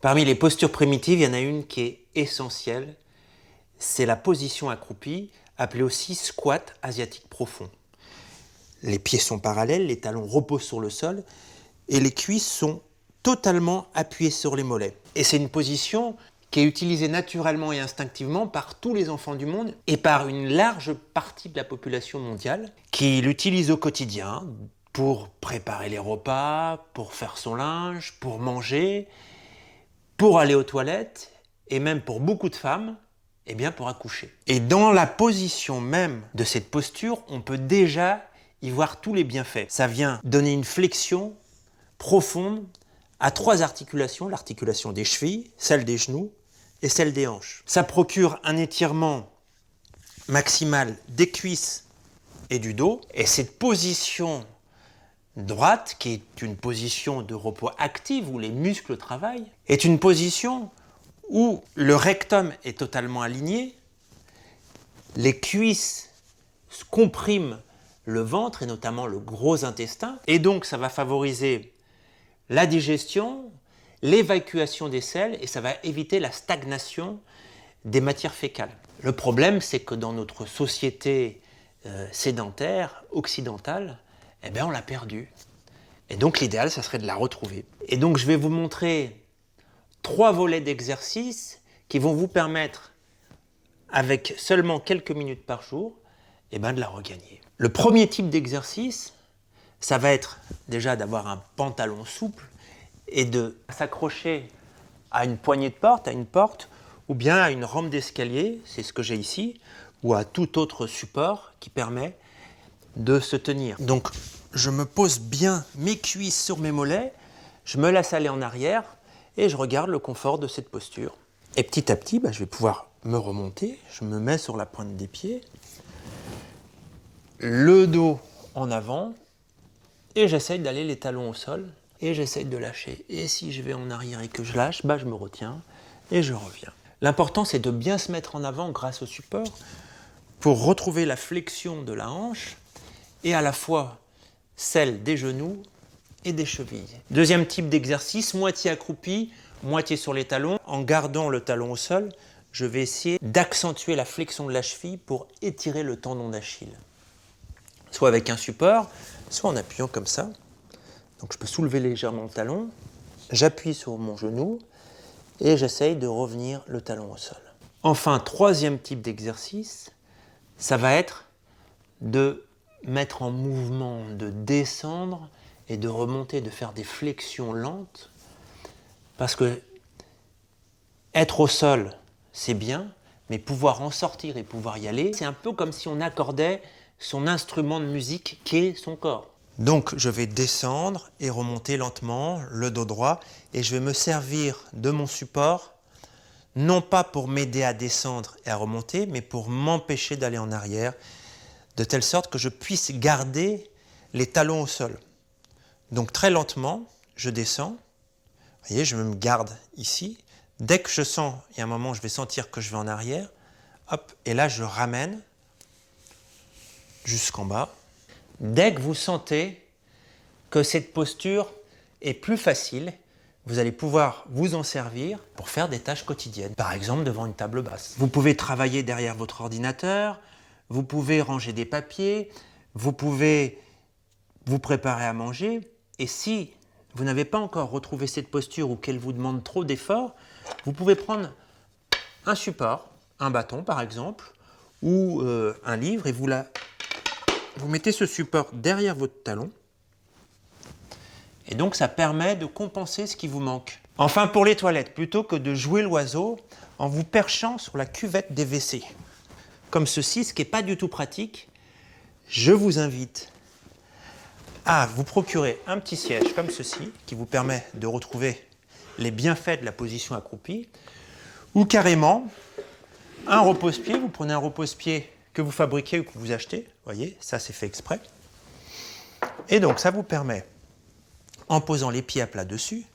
Parmi les postures primitives, il y en a une qui est essentielle, c'est la position accroupie, appelée aussi squat asiatique profond. Les pieds sont parallèles, les talons reposent sur le sol et les cuisses sont totalement appuyées sur les mollets. Et c'est une position qui est utilisée naturellement et instinctivement par tous les enfants du monde et par une large partie de la population mondiale qui l'utilise au quotidien pour préparer les repas, pour faire son linge, pour manger, pour aller aux toilettes et même pour beaucoup de femmes, eh bien pour accoucher. Et dans la position même de cette posture, on peut déjà y voir tous les bienfaits. Ça vient donner une flexion profonde à 3 articulations, l'articulation des chevilles, celle des genoux et celle des hanches. Ça procure un étirement maximal des cuisses et du dos. Et cette position droite, qui est une position de repos active où les muscles travaillent, est une position où le rectum est totalement aligné, les cuisses compriment le ventre et notamment le gros intestin, et donc ça va favoriser la digestion, l'évacuation des selles et ça va éviter la stagnation des matières fécales. Le problème, c'est que dans notre société sédentaire, occidentale, eh bien on l'a perdue. Et donc l'idéal, ça serait de la retrouver. Et donc je vais vous montrer 3 volets d'exercices qui vont vous permettre, avec seulement quelques minutes par jour, eh ben, de la regagner. Le premier type d'exercice, ça va être déjà d'avoir un pantalon souple et de s'accrocher à une poignée de porte, à une porte, ou bien à une rampe d'escalier, c'est ce que j'ai ici, ou à tout autre support qui permet de se tenir. Donc, je me pose bien mes cuisses sur mes mollets, je me laisse aller en arrière et je regarde le confort de cette posture. Et petit à petit, je vais pouvoir me remonter, je me mets sur la pointe des pieds, le dos en avant, et j'essaye d'aller les talons au sol, et j'essaye de lâcher. Et si je vais en arrière et que je lâche, je me retiens et je reviens. L'important, c'est de bien se mettre en avant grâce au support pour retrouver la flexion de la hanche et à la fois celle des genoux et des chevilles. Deuxième type d'exercice, moitié accroupi, moitié sur les talons. En gardant le talon au sol, je vais essayer d'accentuer la flexion de la cheville pour étirer le tendon d'Achille. Soit avec un support, soit en appuyant comme ça. Donc je peux soulever légèrement le talon, j'appuie sur mon genou et j'essaye de revenir le talon au sol. Enfin, troisième type d'exercice, ça va être de mettre en mouvement, de descendre et de remonter, de faire des flexions lentes. Parce que être au sol, c'est bien, mais pouvoir en sortir et pouvoir y aller, c'est un peu comme si on accordait son instrument de musique qui est son corps. Donc je vais descendre et remonter lentement, le dos droit, et je vais me servir de mon support, non pas pour m'aider à descendre et à remonter, mais pour m'empêcher d'aller en arrière, de telle sorte que je puisse garder les talons au sol. Donc très lentement, je descends, vous voyez, je me garde ici. Dès que je sens, il y a un moment, je vais sentir que je vais en arrière, hop, et là je ramène jusqu'en bas. Dès que vous sentez que cette posture est plus facile, vous allez pouvoir vous en servir pour faire des tâches quotidiennes. Par exemple, devant une table basse. Vous pouvez travailler derrière votre ordinateur, vous pouvez ranger des papiers, vous pouvez vous préparer à manger. Et si vous n'avez pas encore retrouvé cette posture ou qu'elle vous demande trop d'efforts, vous pouvez prendre un support, un bâton par exemple, ou un livre et vous mettez ce support derrière votre talon et donc ça permet de compenser ce qui vous manque. Enfin pour les toilettes, plutôt que de jouer l'oiseau en vous perchant sur la cuvette des WC, comme ceci, ce qui n'est pas du tout pratique, je vous invite à vous procurer un petit siège comme ceci qui vous permet de retrouver les bienfaits de la position accroupie ou carrément un repose-pied, vous prenez un repose-pied que vous fabriquez ou que vous achetez, vous voyez, ça c'est fait exprès. Et donc ça vous permet, en posant les pieds à plat dessus,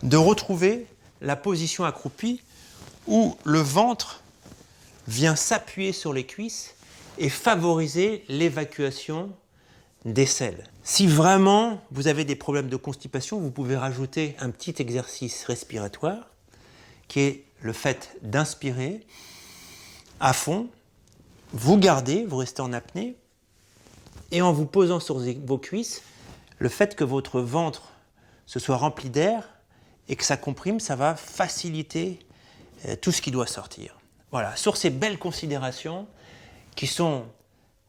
de retrouver la position accroupie où le ventre vient s'appuyer sur les cuisses et favoriser l'évacuation d'aisselle. Si vraiment vous avez des problèmes de constipation, vous pouvez rajouter un petit exercice respiratoire qui est le fait d'inspirer à fond, vous gardez, vous restez en apnée, et en vous posant sur vos cuisses, le fait que votre ventre se soit rempli d'air et que ça comprime, ça va faciliter tout ce qui doit sortir. Voilà, sur ces belles considérations qui sont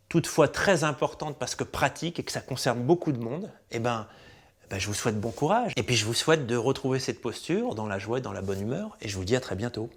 toutefois très importantes parce que pratiques et que ça concerne beaucoup de monde, je vous souhaite bon courage. Et puis je vous souhaite de retrouver cette posture dans la joie et dans la bonne humeur. Et je vous dis à très bientôt.